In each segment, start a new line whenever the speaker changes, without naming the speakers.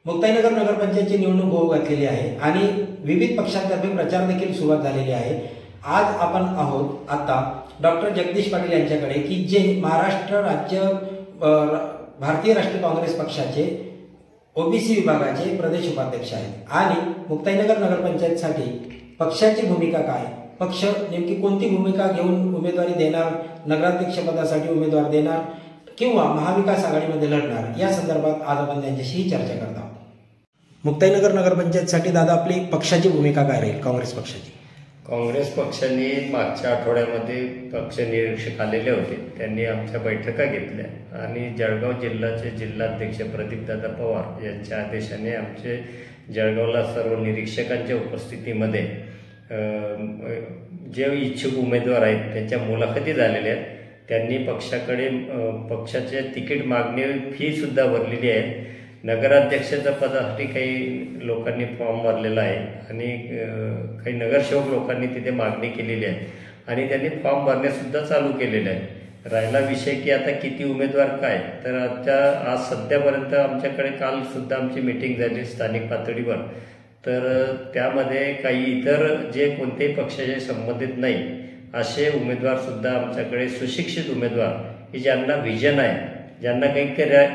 मुक्ताईनगर नगरपंचायतची निवडणूक होऊ घातलेली आहे आणि विविध पक्षांतर्फे प्रचार देखील सुरुवात झालेली आहे। आज आपण आहोत आता डॉक्टर जगदीश पाटील यांच्याकडे की जे महाराष्ट्र राज्य भारतीय राष्ट्रीय काँग्रेस पक्षाचे ओबीसी विभागाचे प्रदेश उपाध्यक्ष आहेत आणि मुक्ताईनगर नगरपंचायतसाठी पक्षाची भूमिका काय, पक्ष नेमकी कोणती भूमिका घेऊन उमेदवारी देणार, नगराध्यक्ष पदासाठी उमेदवार देणार किंवा महाविकास आघाडीमध्ये लढणार या संदर्भात आज आपण त्यांच्याशी चर्चा करत आहोत। मुक्ताईनगर नगरपंचायतसाठी दादा आपली पक्षाची भूमिका काय राहील? काँग्रेस पक्षाची
काँग्रेस पक्षाने मागच्या आठवड्यामध्ये पक्ष निरीक्षक आलेले होते, त्यांनी आमच्या बैठका घेतल्या आणि जळगाव जिल्ह्याचे जिल्हाध्यक्ष प्रदीपदादा पवार यांच्या आदेशाने आमचे जळगावला सर्व निरीक्षकांच्या उपस्थितीमध्ये जे इच्छुक उमेदवार आहेत त्यांच्या मुलाखती झालेल्या आहेत। त्यांनी पक्षाकडे पक्षाचे तिकीट मागणी फी सुद्धा भरलेली आहे। नगराध्यक्षाच्या पदासाठी काही लोकांनी फॉर्म भरलेला आहे आणि काही नगरसेवक लोकांनी तिथे मागणी केलेली आहे आणि त्यांनी फॉर्म भरणे चालू केलेले आहे। राहिला विषय की आता किती उमेदवार काय, तर आज सध्यापर्यंत आमच्याकडे काल सुद्धा आमची मीटिंग झाली स्थानिक पातळीवर, तर त्यामध्ये काही इतर जे कोणत्याही पक्षाशी संबंधित नाही असे उमेदवार सुद्धा आमच्याकडे सुशिक्षित उमेदवार की ज्यांना व्हिजन आहे, ज्यांना काही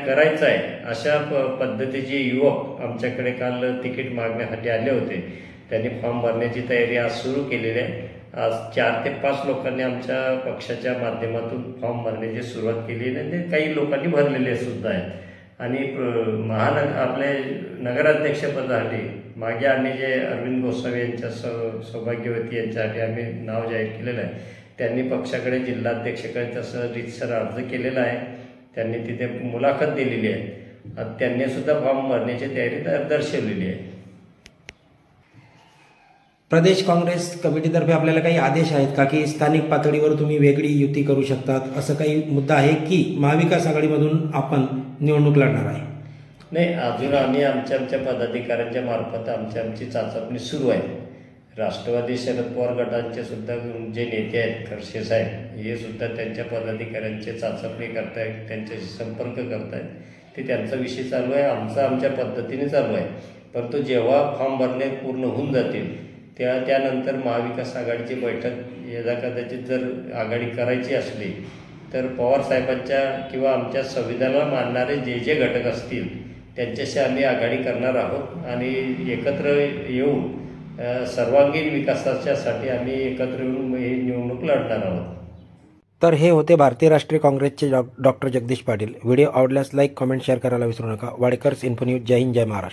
करायचं आहे अशा पद्धतीचे युवक आमच्याकडे काल तिकीट मागण्यासाठी आले होते। त्यांनी फॉर्म भरण्याची तयारी आज सुरू केलेली आहे। आज 4 ते 5 लोकांनी आमच्या पक्षाच्या माध्यमातून फॉर्म भरण्याची सुरुवात केली आहे, काही लोकांनी भरलेले सुद्धा आहेत। आणि आपले नगराध्यक्षपदासाठी मागे आम्ही जे अरविंद गोसावी यांच्या सौभाग्यवती यांच्यासाठी आम्ही नाव जाहीर केलेलं आहे, त्यांनी पक्षाकडे जिल्हाध्यक्षाकडे तसं रीतसर अर्ज केलेला आहे, त्यांनी तिथे मुलाखत दिलेली आहे, त्यांनी सुद्धा फॉर्म भरण्याची तयारी दर्शवलेली आहे।
प्रदेश काँग्रेस कमिटीतर्फे आपल्याला काही आदेश आहेत का की स्थानिक पातळीवर तुम्ही वेगळी युती करू शकतात, असं काही मुद्दा आहे की महाविकास आघाडीमधून आपण निवडणूक लढणार आहे?
नाही, अजून आम्ही आमच्या पदाधिकाऱ्यांच्या मार्फत आमची चाचपणी सुरू आहे। राष्ट्रवादी शरद पवार गटांचे सुद्धा जे नेते आहेत खडसे साहेब, हे सुद्धा त्यांच्या पदाधिकाऱ्यांचे चाचपणी करतायत, त्यांच्याशी संपर्क करतायत, ते त्यांचा विषय चालू आहे, आमच्या पद्धतीने चालू आहे। परंतु जेव्हा फॉर्म भरणे पूर्ण होऊन जातील त्यानंतर महाविकास आघाडीची बैठक यदा कदाचित जर आघाडी करायची असली तर पवार साहेबांच्या किंवा आमच्या संविधानाला मानणारे जे घटक असतील त्यांच्याशी आम्ही आघाडी करणार आहोत आणि एकत्र येऊन सर्वांगीण विकासाच्यासाठी आम्ही एकत्र येऊन ही निवडणूक लढणार आहोत।
तर हे होते भारतीय राष्ट्रीय काँग्रेसचे डॉक्टर जगदीश पाटील। व्हिडिओ आवडल्यास लाईक, कमेंट, शेअर करायला विसरू नका। Wadekars info news. जय हिंद, जय महाराष्ट्र।